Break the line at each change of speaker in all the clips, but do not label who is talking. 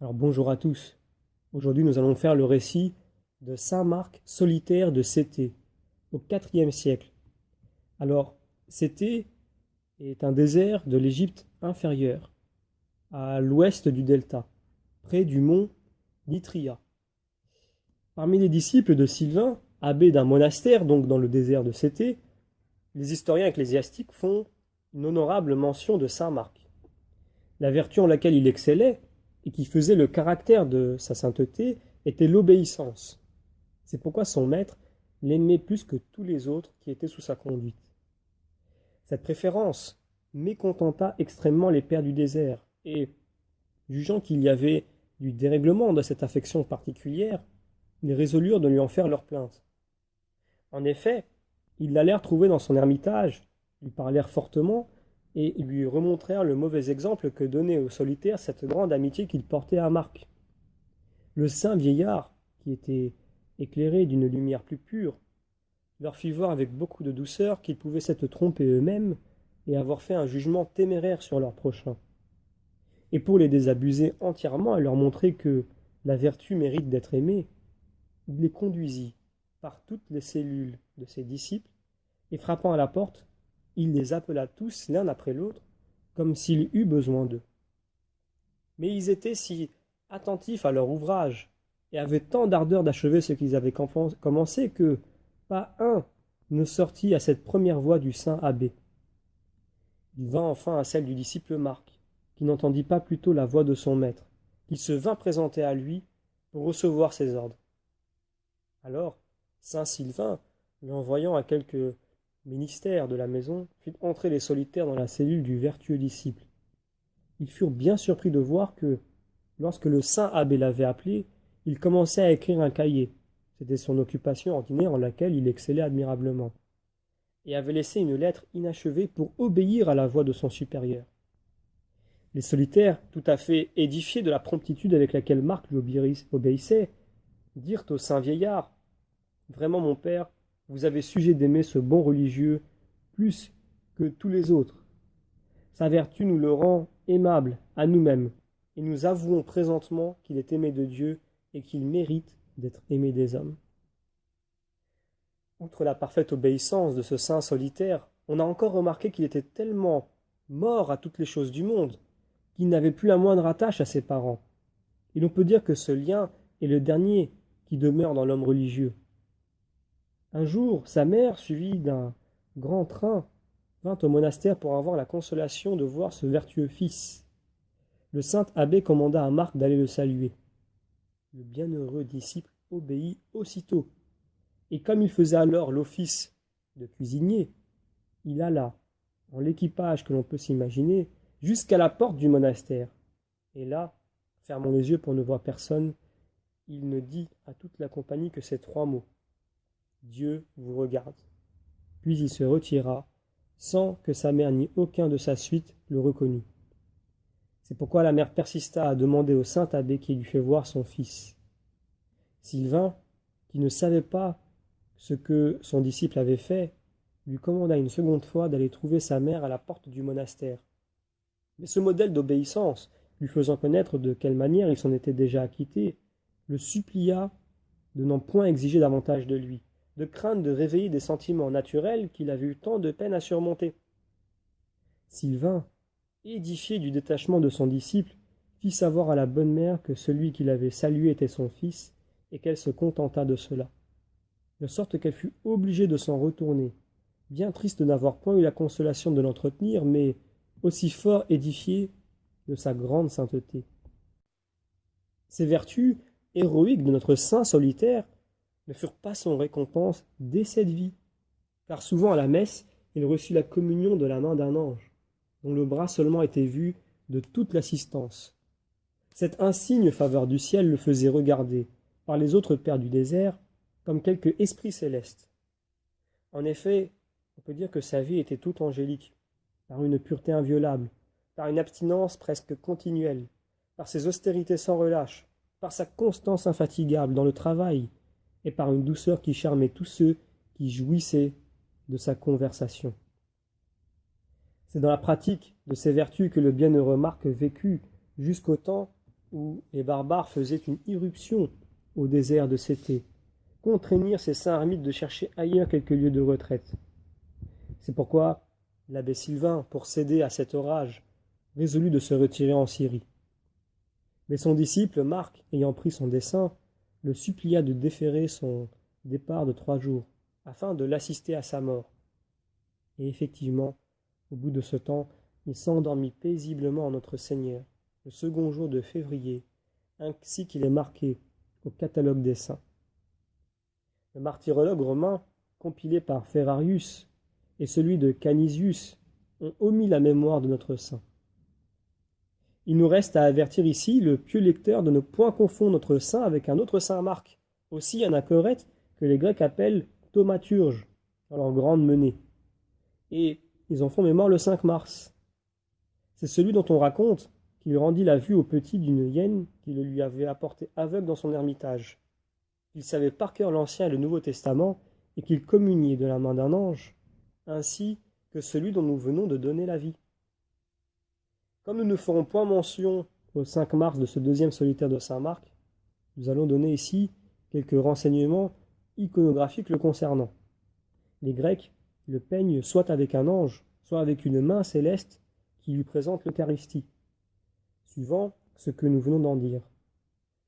Alors bonjour à tous. Aujourd'hui nous allons faire le récit de saint Marc solitaire de Céthée, au IVe siècle. Alors, Céthée est un désert de l'Égypte inférieure, à l'ouest du delta, près du mont Nitria. Parmi les disciples de Sylvain, abbé d'un monastère, donc dans le désert de Céthée, les historiens ecclésiastiques font une honorable mention de saint Marc. La vertu en laquelle il excellait, et qui faisait le caractère de sa sainteté, était l'obéissance. C'est pourquoi son maître l'aimait plus que tous les autres qui étaient sous sa conduite. Cette préférence mécontenta extrêmement les pères du désert, et, jugeant qu'il y avait du dérèglement de cette affection particulière, ils résolurent de lui en faire leur plainte. En effet, ils l'allèrent trouver dans son ermitage, lui parlèrent fortement, et lui remontrèrent le mauvais exemple que donnait au solitaire cette grande amitié qu'il portait à Marc. Le saint vieillard, qui était éclairé d'une lumière plus pure, leur fit voir avec beaucoup de douceur qu'ils pouvaient s'être trompés eux-mêmes et avoir fait un jugement téméraire sur leur prochain. Et pour les désabusés entièrement et leur montrer que la vertu mérite d'être aimée, il les conduisit par toutes les cellules de ses disciples et frappant à la porte, il les appela tous l'un après l'autre, comme s'il eût besoin d'eux. Mais ils étaient si attentifs à leur ouvrage, et avaient tant d'ardeur d'achever ce qu'ils avaient commencé, que pas un ne sortit à cette première voix du saint abbé. Il vint enfin à celle du disciple Marc, qui n'entendit pas plutôt la voix de son maître, qu'il se vint présenter à lui pour recevoir ses ordres. Alors, saint Sylvain, l'envoyant à quelques ministère de la maison, fit entrer les solitaires dans la cellule du vertueux disciple. Ils furent bien surpris de voir que, lorsque le saint abbé l'avait appelé, il commençait à écrire un cahier. C'était son occupation ordinaire en laquelle il excellait admirablement, et avait laissé une lettre inachevée pour obéir à la voix de son supérieur. Les solitaires, tout à fait édifiés de la promptitude avec laquelle Marc lui obéissait, dirent au saint vieillard, « Vraiment, mon père, vous avez sujet d'aimer ce bon religieux plus que tous les autres. Sa vertu nous le rend aimable à nous-mêmes, et nous avouons présentement qu'il est aimé de Dieu et qu'il mérite d'être aimé des hommes. » Outre la parfaite obéissance de ce saint solitaire, on a encore remarqué qu'il était tellement mort à toutes les choses du monde, qu'il n'avait plus la moindre attache à ses parents. Et l'on peut dire que ce lien est le dernier qui demeure dans l'homme religieux. Un jour, sa mère, suivie d'un grand train, vint au monastère pour avoir la consolation de voir ce vertueux fils. Le saint abbé commanda à Marc d'aller le saluer. Le bienheureux disciple obéit aussitôt, et comme il faisait alors l'office de cuisinier, il alla, en l'équipage que l'on peut s'imaginer, jusqu'à la porte du monastère. Et là, fermant les yeux pour ne voir personne, il ne dit à toute la compagnie que ces trois mots. Dieu vous regarde. Puis il se retira, sans que sa mère ni aucun de sa suite le reconnût. C'est pourquoi la mère persista à demander au saint abbé qui lui fait voir son fils. Sylvain, qui ne savait pas ce que son disciple avait fait, lui commanda une seconde fois d'aller trouver sa mère à la porte du monastère. Mais ce modèle d'obéissance, lui faisant connaître de quelle manière il s'en était déjà acquitté, le supplia de n'en point exiger davantage de lui, de crainte de réveiller des sentiments naturels qu'il avait eu tant de peine à surmonter. Sylvain, édifié du détachement de son disciple, fit savoir à la bonne mère que celui qu'il avait salué était son fils, et qu'elle se contenta de cela, de sorte qu'elle fut obligée de s'en retourner, bien triste de n'avoir point eu la consolation de l'entretenir, mais aussi fort édifiée de sa grande sainteté. Ces vertus héroïques de notre saint solitaire ne furent pas sans récompense dès cette vie, car souvent à la messe, il reçut la communion de la main d'un ange, dont le bras seulement était vu de toute l'assistance. Cette insigne faveur du ciel le faisait regarder, par les autres pères du désert, comme quelque esprit céleste. En effet, on peut dire que sa vie était toute angélique, par une pureté inviolable, par une abstinence presque continuelle, par ses austérités sans relâche, par sa constance infatigable dans le travail, et par une douceur qui charmait tous ceux qui jouissaient de sa conversation. C'est dans la pratique de ces vertus que le bienheureux Marc vécut jusqu'au temps où les barbares faisaient une irruption au désert de Céthée, contraignirent ces saints ermites de chercher ailleurs quelques lieux de retraite. C'est pourquoi l'abbé Sylvain, pour céder à cet orage, résolut de se retirer en Syrie. Mais son disciple, Marc, ayant pris son dessein, le supplia de déférer son départ de 3 jours, afin de l'assister à sa mort. Et effectivement, au bout de ce temps, il s'endormit paisiblement en notre Seigneur, le second jour de février, ainsi qu'il est marqué au catalogue des saints. Le martyrologe romain, compilé par Ferrarius, et celui de Canisius ont omis la mémoire de notre saint. Il nous reste à avertir ici le pieux lecteur de ne point confondre notre saint avec un autre saint Marc, aussi anachorète, que les Grecs appellent thaumaturge, dans leur grande menée. Et ils en font mémoire le 5 mars. C'est celui dont on raconte qu'il rendit la vue au petit d'une hyène qui le lui avait apporté aveugle dans son ermitage. Il savait par cœur l'Ancien et le Nouveau Testament et qu'il communiait de la main d'un ange, ainsi que celui dont nous venons de donner la vie. Comme nous ne ferons point mention au 5 mars de ce deuxième solitaire de Saint Marc, nous allons donner ici quelques renseignements iconographiques le concernant. Les Grecs le peignent soit avec un ange, soit avec une main céleste qui lui présente l'Eucharistie, suivant ce que nous venons d'en dire.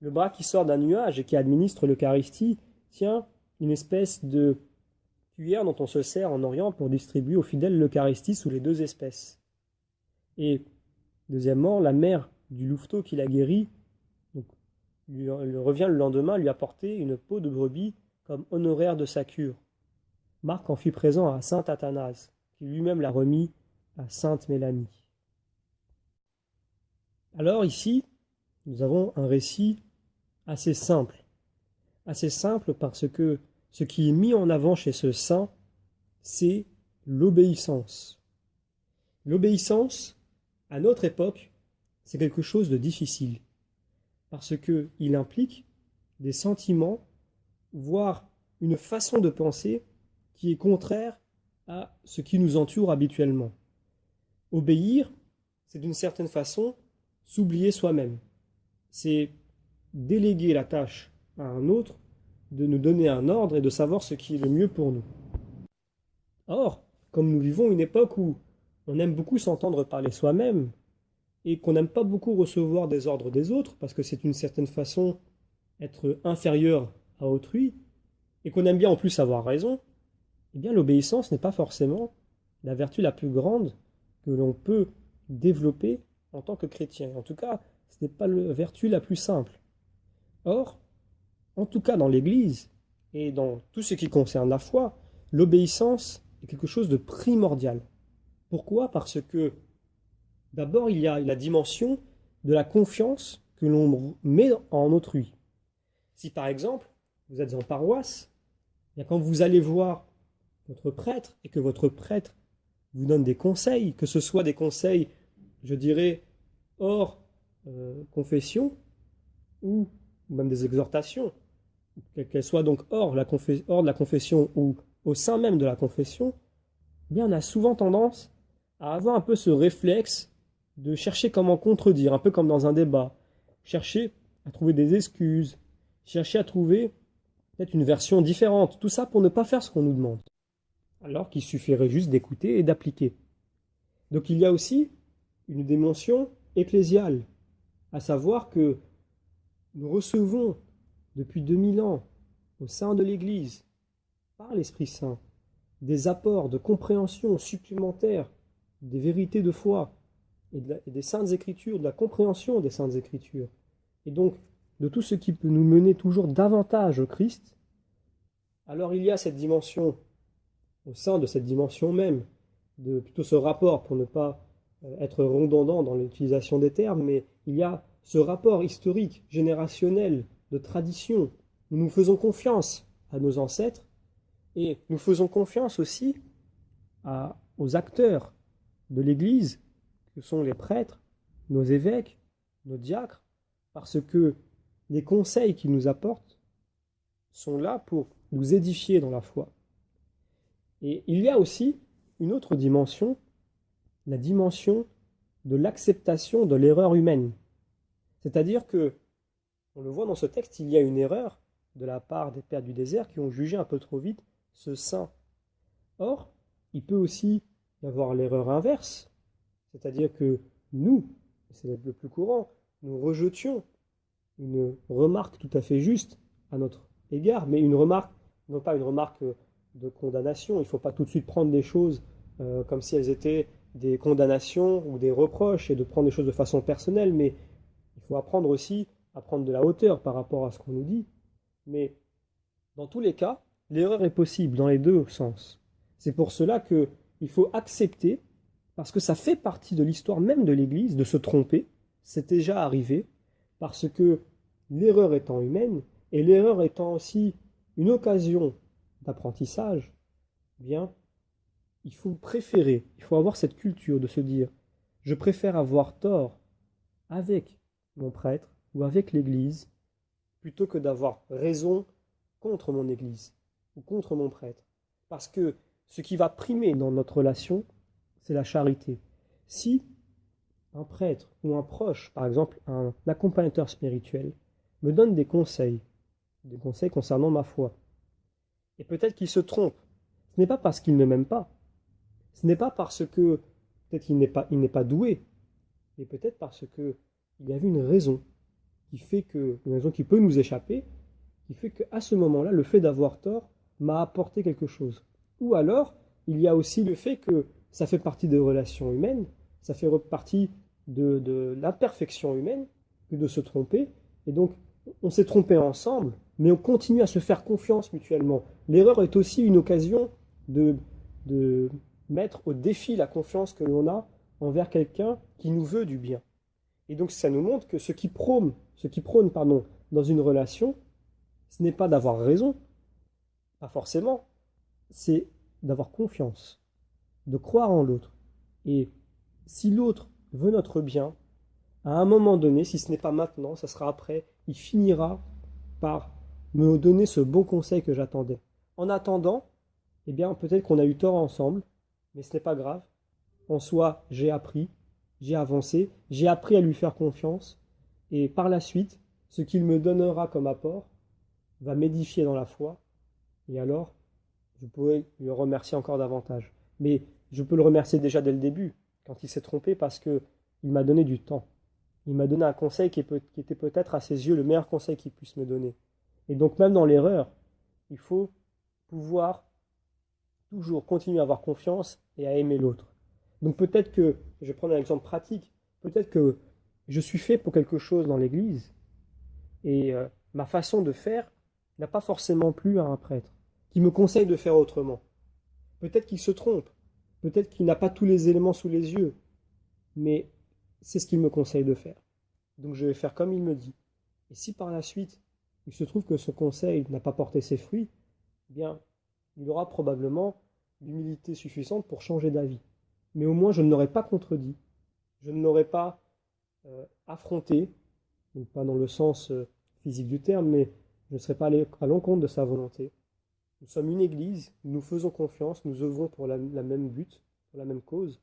Le bras qui sort d'un nuage et qui administre l'Eucharistie tient une espèce de cuillère dont on se sert en Orient pour distribuer aux fidèles l'Eucharistie sous les 2 espèces. Et deuxièmement, la mère du louveteau qui l'a guéri lui revient le lendemain lui apporter une peau de brebis comme honoraire de sa cure. Marc en fut présent à saint Athanase, qui lui-même l'a remis à sainte Mélanie. Alors ici, nous avons un récit assez simple parce que ce qui est mis en avant chez ce saint, c'est l'obéissance. L'obéissance, à notre époque, c'est quelque chose de difficile, parce qu'il implique des sentiments, voire une façon de penser qui est contraire à ce qui nous entoure habituellement. Obéir, c'est d'une certaine façon s'oublier soi-même. C'est déléguer la tâche à un autre, de nous donner un ordre et de savoir ce qui est le mieux pour nous. Or, comme nous vivons une époque où on aime beaucoup s'entendre parler soi-même et qu'on n'aime pas beaucoup recevoir des ordres des autres, parce que c'est une certaine façon être inférieur à autrui, et qu'on aime bien en plus avoir raison, eh bien l'obéissance n'est pas forcément la vertu la plus grande que l'on peut développer en tant que chrétien. En tout cas, ce n'est pas la vertu la plus simple. Or, en tout cas dans l'Église et dans tout ce qui concerne la foi, l'obéissance est quelque chose de primordial. Pourquoi ? Parce que d'abord, il y a la dimension de la confiance que l'on met en autrui. Si par exemple, vous êtes en paroisse, bien quand vous allez voir votre prêtre et que votre prêtre vous donne des conseils, que ce soit des conseils, je dirais, hors confession ou même des exhortations, qu'elles soient donc hors de la confession ou au sein même de la confession, eh bien on a souvent tendance à avoir un peu ce réflexe de chercher comment contredire, un peu comme dans un débat, chercher à trouver des excuses, chercher à trouver peut-être une version différente, tout ça pour ne pas faire ce qu'on nous demande, alors qu'il suffirait juste d'écouter et d'appliquer. Donc il y a aussi une dimension ecclésiale, à savoir que nous recevons depuis 2000 ans au sein de l'Église, par l'Esprit Saint, des apports de compréhension supplémentaires des vérités de foi et des Saintes Écritures, de la compréhension des Saintes Écritures, et donc de tout ce qui peut nous mener toujours davantage au Christ. Alors il y a cette dimension, au sein de cette dimension même, de plutôt ce rapport, pour ne pas être redondant dans l'utilisation des termes, mais il y a ce rapport historique, générationnel, de tradition, où nous faisons confiance à nos ancêtres, et nous faisons confiance aussi aux acteurs de l'Église, que sont les prêtres, nos évêques, nos diacres, parce que les conseils qu'ils nous apportent sont là pour nous édifier dans la foi. Et il y a aussi une autre dimension, la dimension de l'acceptation de l'erreur humaine. C'est-à-dire que, on le voit dans ce texte, il y a une erreur de la part des pères du désert qui ont jugé un peu trop vite ce saint. Or, il peut aussi y avoir l'erreur inverse, c'est-à-dire que nous, c'est le plus courant, nous rejetions une remarque tout à fait juste à notre égard, mais une remarque, non pas une remarque de condamnation. Il ne faut pas tout de suite prendre des choses comme si elles étaient des condamnations ou des reproches et de prendre des choses de façon personnelle, mais il faut apprendre aussi à prendre de la hauteur par rapport à ce qu'on nous dit. Mais dans tous les cas, l'erreur est possible dans les deux sens. C'est pour cela qu'il faut accepter, parce que ça fait partie de l'histoire même de l'Église, de se tromper. C'est déjà arrivé, parce que l'erreur étant humaine, et l'erreur étant aussi une occasion d'apprentissage, eh bien, il faut préférer, il faut avoir cette culture de se dire, je préfère avoir tort avec mon prêtre ou avec l'Église, plutôt que d'avoir raison contre mon Église ou contre mon prêtre. Parce que ce qui va primer dans notre relation, c'est la charité. Si un prêtre ou un proche, par exemple un accompagnateur spirituel, me donne des conseils concernant ma foi, et peut-être qu'il se trompe, ce n'est pas parce qu'il ne m'aime pas, ce n'est pas parce que peut-être qu'il n'est pas doué, mais peut-être parce qu'il y avait une raison une raison qui peut nous échapper, qui fait qu'à ce moment-là, le fait d'avoir tort m'a apporté quelque chose. Ou alors, il y a aussi le fait que ça fait partie des relations humaines, ça fait partie de l'imperfection humaine, que de se tromper, et donc on s'est trompé ensemble, mais on continue à se faire confiance mutuellement. L'erreur est aussi une occasion de mettre au défi la confiance que l'on a envers quelqu'un qui nous veut du bien. Et donc ça nous montre que ce qui prône dans une relation, ce n'est pas d'avoir raison, pas forcément, c'est d'avoir confiance, de croire en l'autre. Et si l'autre veut notre bien, à un moment donné, si ce n'est pas maintenant, ça sera après, il finira par me donner ce bon conseil que j'attendais. En attendant, eh bien peut-être qu'on a eu tort ensemble, mais ce n'est pas grave. En soi, j'ai appris, j'ai avancé, j'ai appris à lui faire confiance, et par la suite, ce qu'il me donnera comme apport va m'édifier dans la foi, et alors je pourrai le remercier encore davantage. Mais je peux le remercier déjà dès le début, quand il s'est trompé, parce qu'il m'a donné du temps. Il m'a donné un conseil qui était peut-être à ses yeux le meilleur conseil qu'il puisse me donner. Et donc même dans l'erreur, il faut pouvoir toujours continuer à avoir confiance et à aimer l'autre. Donc peut-être que, je vais prendre un exemple pratique, peut-être que je suis fait pour quelque chose dans l'Église, et ma façon de faire n'a pas forcément plu à un prêtre, qui me conseille de faire autrement. Peut-être qu'il se trompe, peut-être qu'il n'a pas tous les éléments sous les yeux, mais c'est ce qu'il me conseille de faire. Donc je vais faire comme il me dit. Et si par la suite, il se trouve que ce conseil n'a pas porté ses fruits, eh bien, il aura probablement l'humilité suffisante pour changer d'avis. Mais au moins, je ne l'aurais pas contredit, je ne l'aurais pas affronté, donc pas dans le sens physique du terme, mais je ne serais pas allé à l'encontre de sa volonté. Nous sommes une église, nous faisons confiance, nous œuvrons pour la même but, pour la même cause.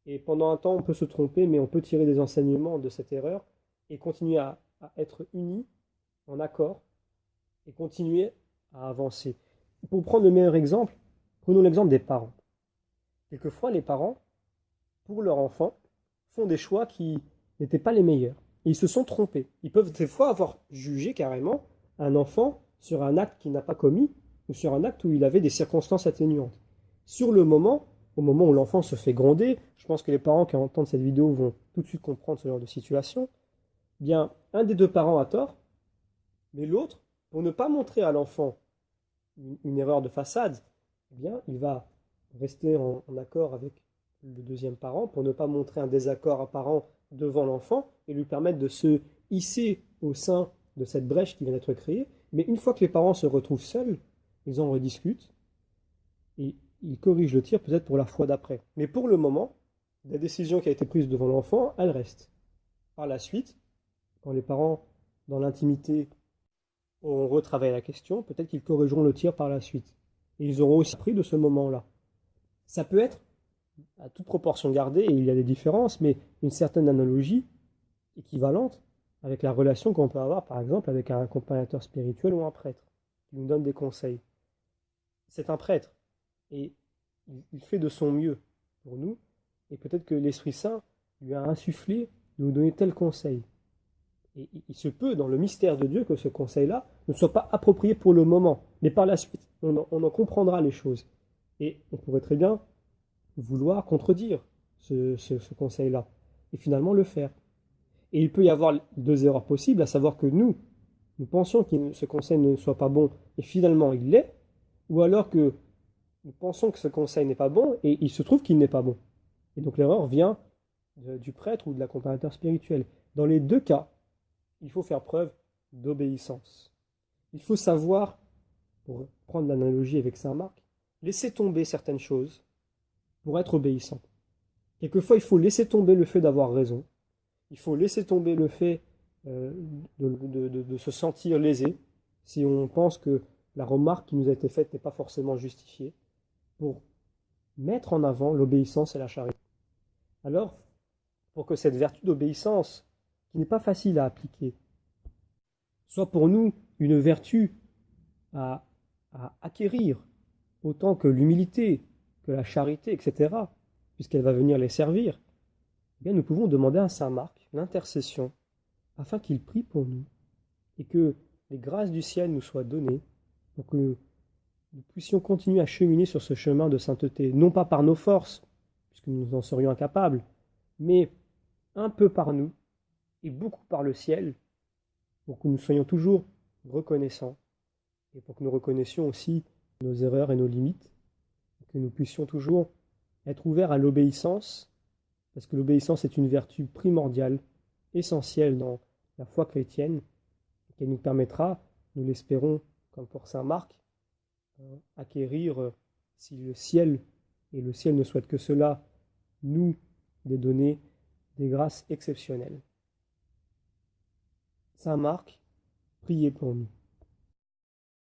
Et pendant un temps, on peut se tromper, mais on peut tirer des enseignements de cette erreur et continuer à être unis, en accord, et continuer à avancer. Pour prendre le meilleur exemple, prenons l'exemple des parents. Quelquefois, les parents, pour leur enfant, font des choix qui n'étaient pas les meilleurs. Et ils se sont trompés. Ils peuvent des fois avoir jugé carrément un enfant sur un acte qu'il n'a pas commis ou sur un acte où il avait des circonstances atténuantes. Sur le moment, au moment où l'enfant se fait gronder, je pense que les parents qui entendent cette vidéo vont tout de suite comprendre ce genre de situation, bien, un des deux parents a tort, mais l'autre, pour ne pas montrer à l'enfant une erreur de façade, eh bien, il va rester en accord avec le deuxième parent pour ne pas montrer un désaccord apparent devant l'enfant et lui permettre de se hisser au sein de cette brèche qui vient d'être créée. Mais une fois que les parents se retrouvent seuls, ils en rediscutent et ils corrigent le tir peut-être pour la fois d'après. Mais pour le moment, la décision qui a été prise devant l'enfant, elle reste. Par la suite, quand les parents, dans l'intimité, auront retravaillé la question, peut-être qu'ils corrigeront le tir par la suite. Et ils auront aussi appris de ce moment-là. Ça peut être, à toute proportion gardée, et il y a des différences, mais une certaine analogie équivalente, avec la relation qu'on peut avoir, par exemple, avec un accompagnateur spirituel ou un prêtre qui nous donne des conseils. C'est un prêtre et il fait de son mieux pour nous, et peut-être que l'Esprit Saint lui a insufflé de nous donner tel conseil. Et il se peut, dans le mystère de Dieu, que ce conseil-là ne soit pas approprié pour le moment, mais par la suite, on en comprendra les choses. Et on pourrait très bien vouloir contredire ce conseil-là, et finalement le faire. Et il peut y avoir deux erreurs possibles, à savoir que nous pensions que ce conseil ne soit pas bon, et finalement il l'est, ou alors que nous pensons que ce conseil n'est pas bon, et il se trouve qu'il n'est pas bon. Et donc l'erreur vient du prêtre ou de l'accompagnateur spirituel. Dans les deux cas, il faut faire preuve d'obéissance. Il faut savoir, pour prendre l'analogie avec Saint Marc, laisser tomber certaines choses pour être obéissant. Quelquefois, il faut laisser tomber le fait d'avoir raison. Il faut laisser tomber le fait de se sentir lésé si on pense que la remarque qui nous a été faite n'est pas forcément justifiée, pour mettre en avant l'obéissance et la charité. Alors, pour que cette vertu d'obéissance, qui n'est pas facile à appliquer, soit pour nous une vertu à, à acquérir, autant que l'humilité, que la charité, etc., puisqu'elle va venir les servir, eh bien nous pouvons demander à Saint Marc l'intercession afin qu'il prie pour nous et que les grâces du ciel nous soient données pour que nous puissions continuer à cheminer sur ce chemin de sainteté, non pas par nos forces, puisque nous en serions incapables, mais un peu par nous et beaucoup par le ciel, pour que nous soyons toujours reconnaissants et pour que nous reconnaissions aussi nos erreurs et nos limites, et que nous puissions toujours être ouverts à l'obéissance, parce que l'obéissance est une vertu primordiale, essentielle dans la foi chrétienne, et qu'elle nous permettra, nous l'espérons, comme pour saint Marc, acquérir, si le ciel, et le ciel ne souhaite que cela, nous les donner des grâces exceptionnelles. Saint Marc, priez pour nous.